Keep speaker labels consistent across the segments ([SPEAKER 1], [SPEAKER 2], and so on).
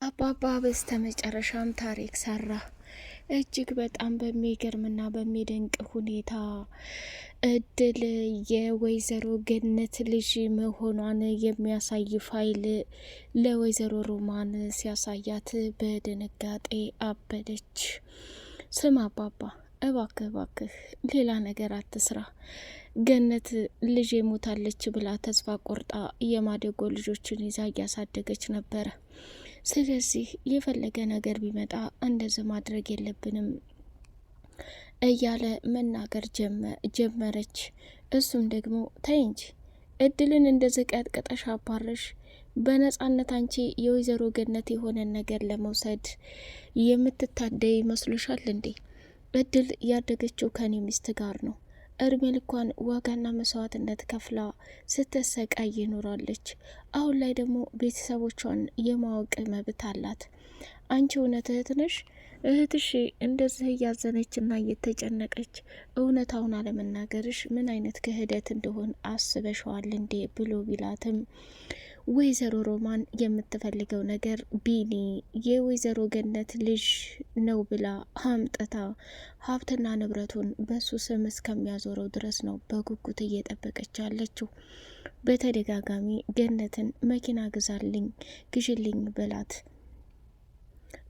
[SPEAKER 1] አባባ በስተመጨረሻም ታሪክ ሰራ። እጅግ በጣም በሚገርምና በሚደንቅ ሁኔታ እድል የወይዘሮ ገነት ልጅ መሆኗን የሚያሳይ ፋይል ለወይዘሮ ሮማን ሲያሳያት በድንጋጤ አበደች። ስም አባባ እባክህ ሌላ ነገር አትስራ። ገነት ልጅ ሞታለች ብላ ተስፋ ቆርጣ የማደጎ ልጆችን ይዛ እያሳደገች ነበረ። ስለዚህ የፈለገ ነገር ቢመጣ እንደዚህ ማድረግ የለብንም እያለ መናገር ጀመረች። እሱም ደግሞ ተይ እንጂ እድልን እንደዚህ ቀጥቅጠሽ አባረሽ በነጻነት አንቺ የወይዘሮ ገነት የሆነን ነገር ለመውሰድ የምትታደይ ይመስልሻል እንዴ? እድል ያደገችው ከኔ ሚስት ጋር ነው። እድሜ ልኳን ዋጋና መስዋዕትነት ከፍላ ስትሰቃይ ይኖራለች። አሁን ላይ ደግሞ ቤተሰቦቿን የማወቅ መብት አላት። አንቺ እውነት እህት ነሽ? እህትሽ እንደዚህ እያዘነችና እየተጨነቀች እውነታውን አለመናገርሽ ምን አይነት ክህደት እንደሆን አስበሸዋል እንዴ ብሎ ቢላትም ወይዘሮ ሮማን የምትፈልገው ነገር ቢኒ የወይዘሮ ገነት ልጅ ነው ብላ አምጥታ ሀብትና ንብረቱን በሱ ስም እስከሚያዞረው ድረስ ነው በጉጉት እየጠበቀች ያለችው። በተደጋጋሚ ገነትን መኪና ግዥልኝ በላት፣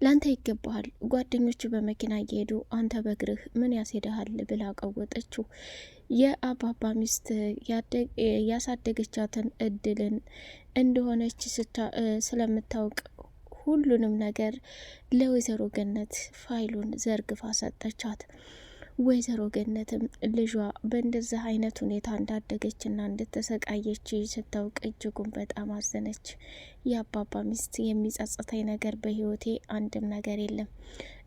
[SPEAKER 1] ላንተ ይገባሃል፣ ጓደኞች በመኪና እየሄዱ አንተ በእግርህ ምን ያስሄድሃል ብላ ቀወጠችው። የአባባ ሚስት ያሳደገቻትን እድልን እንደሆነች ስለምታውቅ ሁሉንም ነገር ለወይዘሮ ገነት ፋይሉን ዘርግፋ ሰጠቻት። ወይዘሮ ገነትም ልጇ በእንደዚህ አይነት ሁኔታ እንዳደገችና እንደተሰቃየች ስታውቅ እጅጉን በጣም አዘነች። የአባባ ሚስት የሚጸጽተኝ ነገር በህይወቴ አንድም ነገር የለም።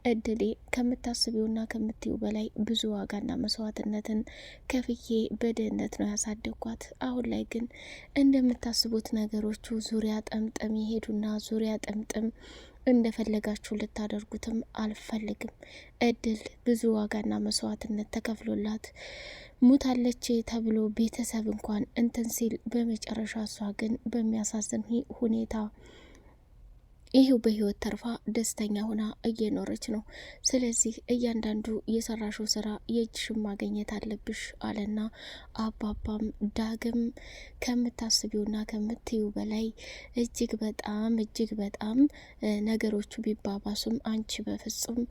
[SPEAKER 1] እድሌ ከምታስቢውና ከምትዩ በላይ ብዙ ዋጋና መስዋዕትነትን ከፍዬ በድህነት ነው ያሳደግኳት። አሁን ላይ ግን እንደምታስቡት ነገሮቹ ዙሪያ ጠምጥም የሄዱና ዙሪያ ጠምጥም እንደፈለጋችሁ ልታደርጉትም አልፈልግም። እድል ብዙ ዋጋና መስዋዕትነት ተከፍሎላት ሙታለች ተብሎ ቤተሰብ እንኳን እንትን ሲል በመጨረሻ እሷ ግን በሚያሳዝን ሁኔታ ይሄው በህይወት ተርፋ ደስተኛ ሆና እየኖረች ነው። ስለዚህ እያንዳንዱ የሰራሽው ስራ የእጅሽን ማግኘት አለብሽ አለና አባባም ዳግም ከምታስቢውና ከምትዩ በላይ እጅግ በጣም ነገሮቹ ቢባባሱም አንቺ በፍጹም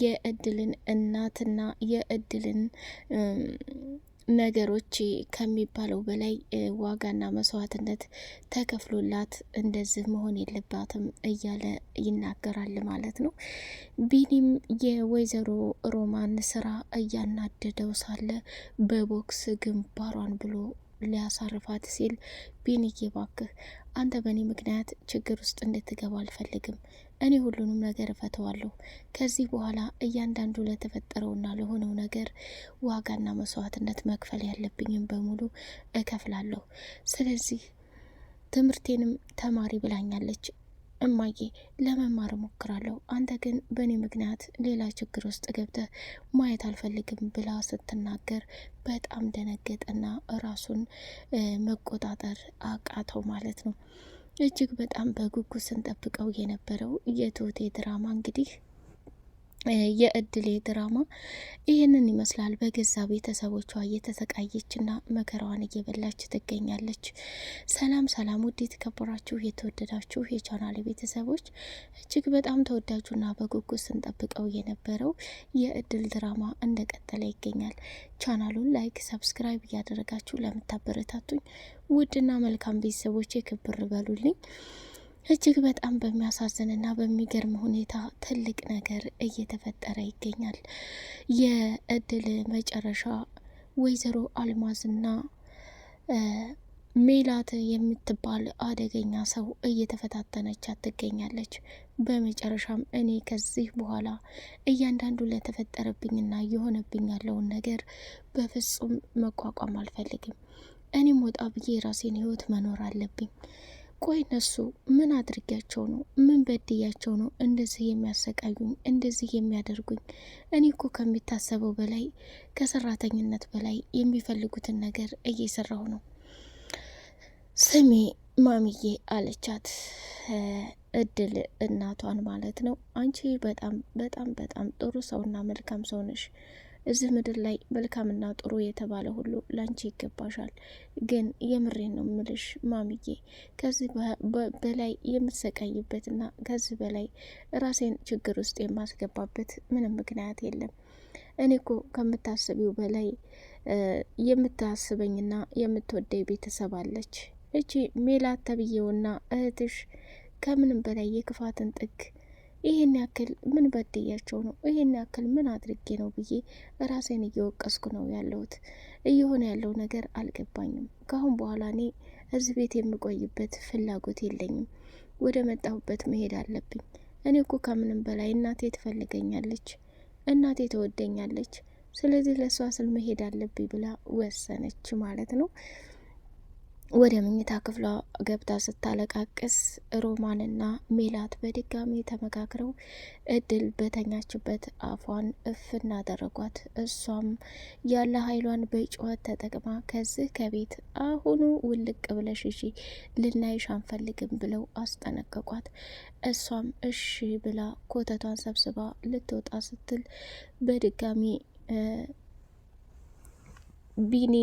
[SPEAKER 1] የእድልን እናትና የእድልን ነገሮች ከሚባለው በላይ ዋጋና መስዋዕትነት ተከፍሎላት እንደዚህ መሆን የለባትም እያለ ይናገራል ማለት ነው። ቢኒም የወይዘሮ ሮማን ስራ እያናደደው ሳለ በቦክስ ግንባሯን ብሎ ሊያሳርፋት ሲል ቢኒዬ እባክህ አንተ በእኔ ምክንያት ችግር ውስጥ እንድትገባ አልፈልግም። እኔ ሁሉንም ነገር እፈተዋለሁ። ከዚህ በኋላ እያንዳንዱ ለተፈጠረውና ለሆነው ነገር ዋጋና መስዋዕትነት መክፈል ያለብኝም በሙሉ እከፍላለሁ። ስለዚህ ትምህርቴንም ተማሪ ብላኛለች እማዬ፣ ለመማር እሞክራለሁ። አንተ ግን በእኔ ምክንያት ሌላ ችግር ውስጥ ገብተህ ማየት አልፈልግም ብላ ስትናገር በጣም ደነገጠና ራሱን መቆጣጠር አቃተው ማለት ነው። እጅግ በጣም በጉጉት ስንጠብቀው የነበረው የትሁቴ ድራማ እንግዲህ የእድሌ ድራማ ይህንን ይመስላል። በገዛ ቤተሰቦቿ እየተሰቃየችና መከራዋን እየበላች ትገኛለች። ሰላም ውድ የተከበራችሁ የተወደዳችሁ የቻናል ቤተሰቦች፣ እጅግ በጣም ተወዳጁና በጉጉት ስንጠብቀው የነበረው የእድል ድራማ እንደቀጠለ ይገኛል። ቻናሉን ላይክ፣ ሰብስክራይብ እያደረጋችሁ ለምታበረታቱኝ ውድና መልካም ቤተሰቦች ክብር በሉልኝ። እጅግ በጣም በሚያሳዝንና በሚገርም ሁኔታ ትልቅ ነገር እየተፈጠረ ይገኛል። የእድል መጨረሻ ወይዘሮ አልማዝና ሜላት የምትባል አደገኛ ሰው እየተፈታተነቻት ትገኛለች። በመጨረሻም እኔ ከዚህ በኋላ እያንዳንዱ ለተፈጠረብኝና የሆነብኝ ያለውን ነገር በፍጹም መቋቋም አልፈልግም። እኔም ወጣ ብዬ የራሴን ህይወት መኖር አለብኝ። ቆይ እነሱ ምን አድርጊያቸው ነው? ምን በድያቸው ነው እንደዚህ የሚያሰቃዩኝ፣ እንደዚህ የሚያደርጉኝ? እኔ እኮ ከሚታሰበው በላይ ከሰራተኝነት በላይ የሚፈልጉትን ነገር እየሰራሁ ነው። ስሜ ማሚዬ አለቻት። እድል እናቷን ማለት ነው። አንቺ በጣም በጣም በጣም ጥሩ ሰውና መልካም ሰው ነሽ። እዚህ ምድር ላይ መልካምና ጥሩ የተባለ ሁሉ ላንቺ ይገባሻል። ግን የምሬን ነው ምልሽ ማሚዬ፣ ከዚህ በላይ የምትሰቃይበትና ከዚህ በላይ ራሴን ችግር ውስጥ የማስገባበት ምንም ምክንያት የለም። እኔ እኮ ከምታስቢው በላይ የምታስበኝና የምትወደኝ ቤተሰብ አለች። እቺ ሜላት ተብዬውና እህትሽ ከምንም በላይ የክፋትን ጥግ ይህን ያክል ምን በድያቸው ነው? ይህን ያክል ምን አድርጌ ነው ብዬ ራሴን እየወቀስኩ ነው ያለሁት። እየሆነ ያለው ነገር አልገባኝም። ካሁን በኋላ እኔ እዚህ ቤት የምቆይበት ፍላጎት የለኝም። ወደ መጣሁበት መሄድ አለብኝ። እኔ እኮ ከምንም በላይ እናቴ ትፈልገኛለች፣ እናቴ ትወደኛለች። ስለዚህ ለእሷ ስል መሄድ አለብኝ ብላ ወሰነች ማለት ነው። ወደ መኝታ ክፍሏ ገብታ ስታለቃቅስ ሮማንና ሜላት በድጋሚ ተመካክረው እድል በተኛችበት አፏን እፍ እናደረጓት። እሷም ያለ ኃይሏን በጩኸት ተጠቅማ ከዚህ ከቤት አሁኑ ውልቅ ብለሽ እሺ ልናይሽ አንፈልግም ብለው አስጠነቀቋት። እሷም እሺ ብላ ኮተቷን ሰብስባ ልትወጣ ስትል በድጋሚ ቢኒ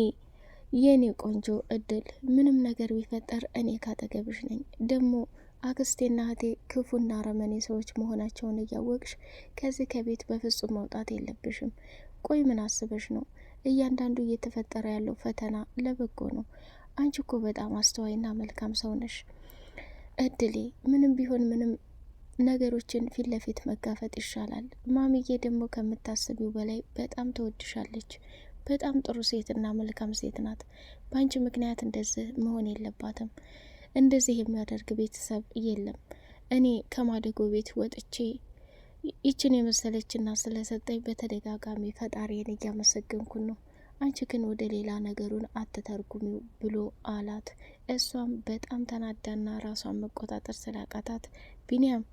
[SPEAKER 1] የኔ ቆንጆ እድል ምንም ነገር ቢፈጠር እኔ ካጠገብሽ ነኝ። ደግሞ አክስቴና እህቴ ክፉና አረመኔ ሰዎች መሆናቸውን እያወቅሽ ከዚህ ከቤት በፍጹም መውጣት የለብሽም። ቆይ ምን አስበሽ ነው? እያንዳንዱ እየተፈጠረ ያለው ፈተና ለበጎ ነው። አንቺ እኮ በጣም አስተዋይና መልካም ሰው ነሽ እድሌ። ምንም ቢሆን ምንም ነገሮችን ፊት ለፊት መጋፈጥ ይሻላል። ማሚዬ ደግሞ ከምታስቢው በላይ በጣም ትወድሻለች። በጣም ጥሩ ሴትና መልካም ሴት ናት። በአንቺ ምክንያት እንደዚህ መሆን የለባትም። እንደዚህ የሚያደርግ ቤተሰብ የለም። እኔ ከማደጎ ቤት ወጥቼ ይችን የመሰለችና ስለሰጠኝ በተደጋጋሚ ፈጣሪን እያመሰገንኩን ነው። አንቺ ግን ወደ ሌላ ነገሩን አትተርጉሚው ብሎ አላት። እሷም በጣም ተናዳና ራሷን መቆጣጠር ስላቃታት ቢኒያም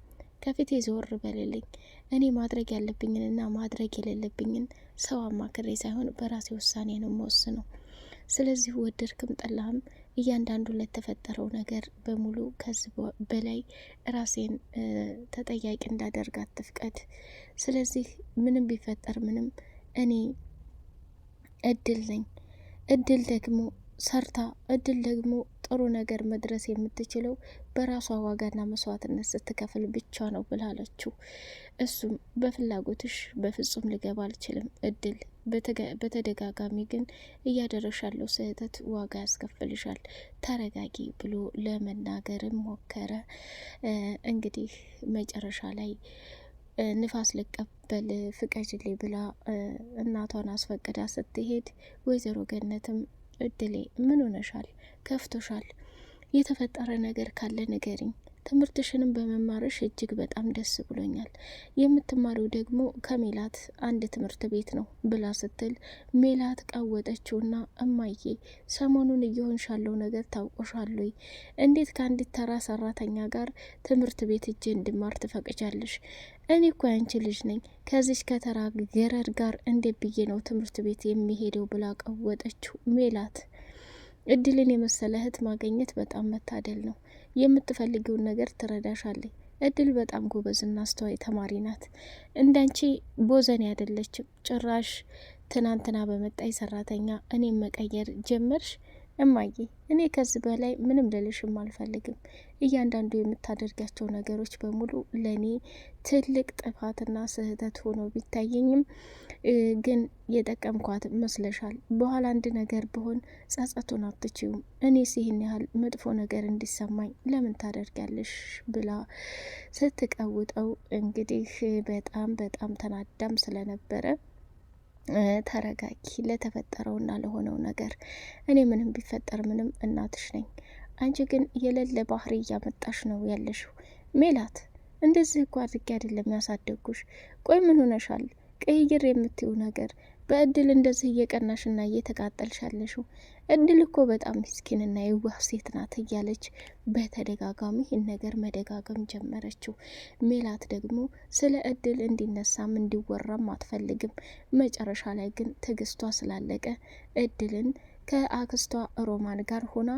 [SPEAKER 1] ከፊቴ ዘወር በልልኝ። እኔ ማድረግ ያለብኝንና ማድረግ የሌለብኝን ሰው አማክሬ ሳይሆን በራሴ ውሳኔ ነው የምወስነው። ስለዚህ ወደድክም ጠላህም እያንዳንዱ ለተፈጠረው ነገር በሙሉ ከዚህ በላይ ራሴን ተጠያቂ እንዳደርግ አትፍቀድ። ስለዚህ ምንም ቢፈጠር ምንም እኔ እድል ነኝ። እድል ደግሞ ሰርታ እድል ደግሞ ጥሩ ነገር መድረስ የምትችለው በራሷ ዋጋና መስዋዕትነት ስትከፍል ብቻ ነው ብላለችው። እሱም በፍላጎትሽ በፍጹም ልገባ አልችልም እድል፣ በተደጋጋሚ ግን እያደረሽ ያለው ስህተት ዋጋ ያስከፍልሻል፣ ተረጋጊ ብሎ ለመናገርም ሞከረ። እንግዲህ መጨረሻ ላይ ንፋስ ልቀበል ፍቀጅልኝ ብላ እናቷን አስፈቅዳ ስትሄድ ወይዘሮ ገነትም እድሌ ምን ሆነሻል? ከፍቶሻል? የተፈጠረ ነገር ካለ ንገሪኝ። ትምህርትሽንም በመማርሽ እጅግ በጣም ደስ ብሎኛል። የምትማሪው ደግሞ ከሜላት አንድ ትምህርት ቤት ነው ብላ ስትል ሜላት ቃወጠችውና እማዬ ሰሞኑን እየሆንሽ ያለው ነገር ታውቆሻል? እንዴት ከአንዲት ተራ ሰራተኛ ጋር ትምህርት ቤት እጄ እንድማር ትፈቅጃለሽ? እኔ እኮ ያንቺ ልጅ ነኝ። ከዚች ከተራ ገረድ ጋር እንዴት ብዬ ነው ትምህርት ቤት የሚሄደው ብላ ቀወጠችው ሜላት። እድልን የመሰለ እህት ማግኘት በጣም መታደል ነው። የምትፈልጊውን ነገር ትረዳሻለች። እድል በጣም ጎበዝና አስተዋይ ተማሪ ናት። እንዳንቺ ቦዘኔ አይደለችም። ጭራሽ ትናንትና በመጣይ ሰራተኛ እኔም መቀየር ጀመርሽ። እማዬ እኔ ከዚህ በላይ ምንም ልልሽም አልፈልግም። እያንዳንዱ የምታደርጋቸው ነገሮች በሙሉ ለእኔ ትልቅ ጥፋትና ስህተት ሆኖ ቢታየኝም ግን የጠቀምኳት መስለሻል። በኋላ አንድ ነገር ብሆን ጸጸቱን አትችዩም። እኔስ ይህን ያህል መጥፎ ነገር እንዲሰማኝ ለምን ታደርጊያለሽ ብላ ስትቀውጠው እንግዲህ በጣም በጣም ተናዳም ስለነበረ ተረጋጊ፣ ለተፈጠረውና ለሆነው ነገር እኔ ምንም ቢፈጠር ምንም እናትሽ ነኝ። አንቺ ግን የሌለ ባህሪ እያመጣሽ ነው ያለሽው። ሜላት እንደዚህ እኮ አድርጌ አይደለም ያሳደጉሽ። ቆይ ምን ሆነሻል? ቀይር የምትይው ነገር በእድል እንደዚህ እየቀናሽና እየተቃጠልሽ ያለሽው። እድል እኮ በጣም ምስኪንና የዋህ ሴት ናት እያለች በተደጋጋሚ ይህን ነገር መደጋገም ጀመረችው። ሜላት ደግሞ ስለ እድል እንዲነሳም እንዲወራም አትፈልግም። መጨረሻ ላይ ግን ትዕግስቷ ስላለቀ እድልን ከአክስቷ ሮማን ጋር ሆና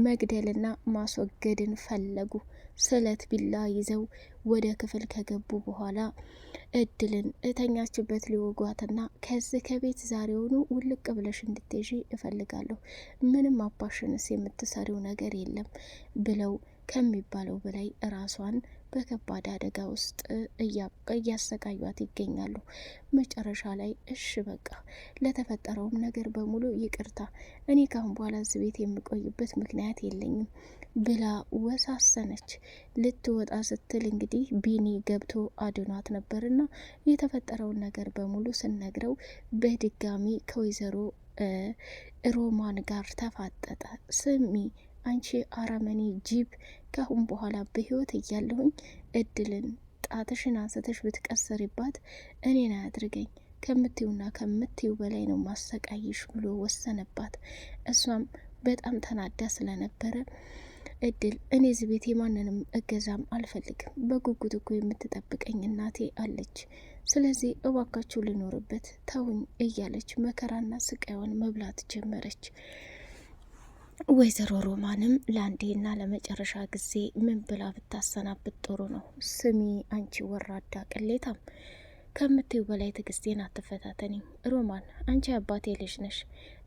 [SPEAKER 1] መግደልና ማስወገድን ፈለጉ። ስለት ቢላ ይዘው ወደ ክፍል ከገቡ በኋላ እድልን እተኛችበት ሊወጓትና ከዚህ ከቤት ዛሬውኑ ውልቅ ብለሽ እንድትይዢ እፈልጋለሁ፣ ምንም አባሽንስ የምትሰሪው ነገር የለም ብለው ከሚባለው በላይ ራሷን በከባድ አደጋ ውስጥ እያሰቃዩት ይገኛሉ። መጨረሻ ላይ እሺ በቃ ለተፈጠረውም ነገር በሙሉ ይቅርታ፣ እኔ ካሁን በኋላ እዚህ ቤት የምቆይበት ምክንያት የለኝም ብላ ወሳሰነች። ልትወጣ ስትል እንግዲህ ቢኒ ገብቶ አድኗት ነበርና የተፈጠረውን ነገር በሙሉ ስነግረው በድጋሚ ከወይዘሮ ሮማን ጋር ተፋጠጠ። ስሚ አንቺ አረመኔ ጅብ፣ ካሁን በኋላ በህይወት እያለሁኝ እድልን ጣትሽን አንስተሽ ብትቀሰርባት እኔን አያድርገኝ፣ ከምትዩና ከምትዩ በላይ ነው ማሰቃይሽ ብሎ ወሰነባት። እሷም በጣም ተናዳ ስለነበረ እድል እኔ እዚህ ቤት የማንንም እገዛም አልፈልግም፣ በጉጉት እኮ የምትጠብቀኝ እናቴ አለች፣ ስለዚህ እባካችሁ ልኖርበት ተውኝ እያለች መከራና ስቃዩን መብላት ጀመረች። ወይዘሮ ሮማንም ለአንዴና ለመጨረሻ ጊዜ ምን ብላ ብታሰናብት ጥሩ ነው? ስሚ አንቺ ወራዳ ቅሌታም፣ ከምትዩ በላይ ትዕግስቴን አትፈታተኒም። ሮማን አንቺ አባቴ ልጅ ነሽ።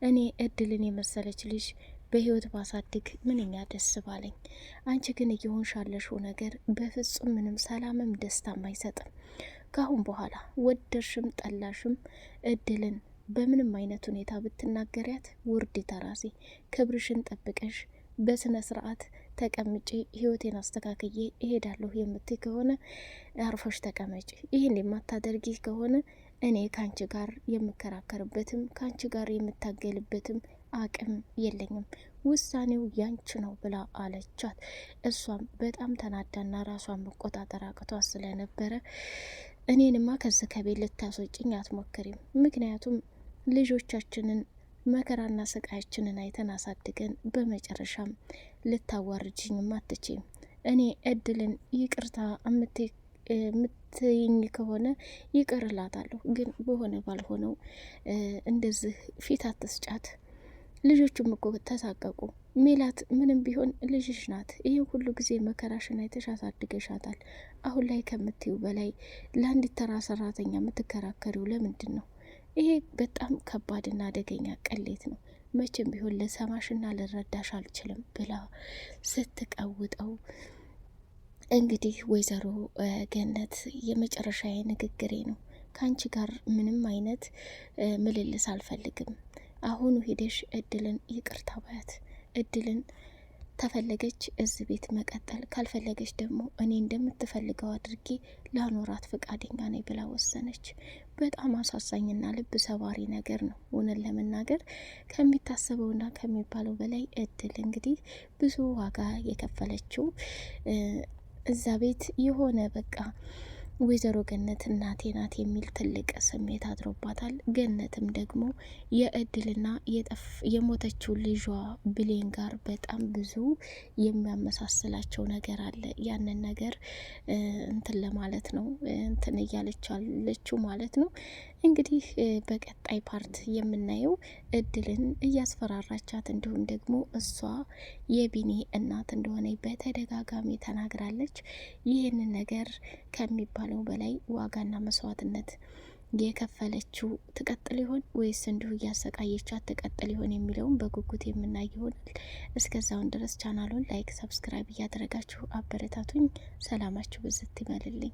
[SPEAKER 1] እኔ እድልን የመሰለች ልጅ በህይወት ባሳድግ ምንኛ ደስ ባለኝ። አንቺ ግን እየሆንሽ ያለሽው ነገር በፍጹም ምንም ሰላምም ደስታም አይሰጥም። ካሁን በኋላ ወደድሽም ጠላሽም እድልን በምንም አይነት ሁኔታ ብትናገሪያት ውርድ ተራሴ፣ ክብርሽን ጠብቀሽ በስነ ስርዓት ተቀምጪ ህይወቴን አስተካክዬ እሄዳለሁ የምትይ ከሆነ አርፈሽ ተቀመጪ። ይህን የማታደርጊ ከሆነ እኔ ካንቺ ጋር የምከራከርበትም ካንቺ ጋር የምታገልበትም አቅም የለኝም፣ ውሳኔው ያንቺ ነው ብላ አለቻት። እሷም በጣም ተናዳና ራሷን መቆጣጠር አቅቷ ስለነበረ እኔንማ ከዚህ ከቤት ልታስወጭኝ አትሞክሪም፣ ምክንያቱም ልጆቻችንን መከራና ስቃያችንን አይተን አሳድገን በመጨረሻም ልታዋርጅኝም አትችይም። እኔ እድልን ይቅርታ የምትይኝ ከሆነ ይቅርላታለሁ፣ ግን በሆነ ባልሆነው እንደዚህ ፊት አትስጫት። ልጆቹም እኮ ተሳቀቁ። ሜላት ምንም ቢሆን ልጅሽ ናት። ይህ ሁሉ ጊዜ መከራሽን አይተሽ አሳድገሻታል። አሁን ላይ ከምትዩ በላይ ለአንዲት ተራ ሰራተኛ የምትከራከሪው ለምንድን ነው? ይሄ በጣም ከባድና አደገኛ ቅሌት ነው። መቼም ቢሆን ልሰማሽና ልረዳሽ አልችልም ብላ ስትቀውጠው እንግዲህ ወይዘሮ ገነት የመጨረሻ ንግግሬ ነው፣ ከአንቺ ጋር ምንም አይነት ምልልስ አልፈልግም። አሁኑ ሄደሽ እድልን ይቅርታ ባያት። እድልን ተፈለገች እዚህ ቤት መቀጠል፣ ካልፈለገች ደግሞ እኔ እንደምትፈልገው አድርጌ ላኖራት ፈቃደኛ ነኝ ብላ ወሰነች። በጣም አሳዛኝና ልብ ሰባሪ ነገር ነው። እውነት ለመናገር ከሚታሰበውና ከሚባለው በላይ እድል እንግዲህ ብዙ ዋጋ የከፈለችው እዛ ቤት የሆነ በቃ ወይዘሮ ገነት እናቴ ናት የሚል ትልቅ ስሜት አድሮባታል። ገነትም ደግሞ የእድልና የሞተችው ልጇ ብሌን ጋር በጣም ብዙ የሚያመሳስላቸው ነገር አለ። ያንን ነገር እንትን ለማለት ነው እንትን እያለቻለችው ማለት ነው። እንግዲህ በቀጣይ ፓርት የምናየው እድልን እያስፈራራቻት እንዲሁም ደግሞ እሷ የቢኒ እናት እንደሆነ በተደጋጋሚ ተናግራለች። ይህንን ነገር ከሚባለው በላይ ዋጋና መስዋዕትነት የከፈለችው ትቀጥል ይሆን ወይስ እንዲሁ እያሰቃየቻት ትቀጥል ይሆን የሚለውን በጉጉት የምናይ ይሆናል። እስከዛውን ድረስ ቻናሉን ላይክ፣ ሰብስክራይብ እያደረጋችሁ አበረታቱኝ። ሰላማችሁ ብዝት ይበልልኝ።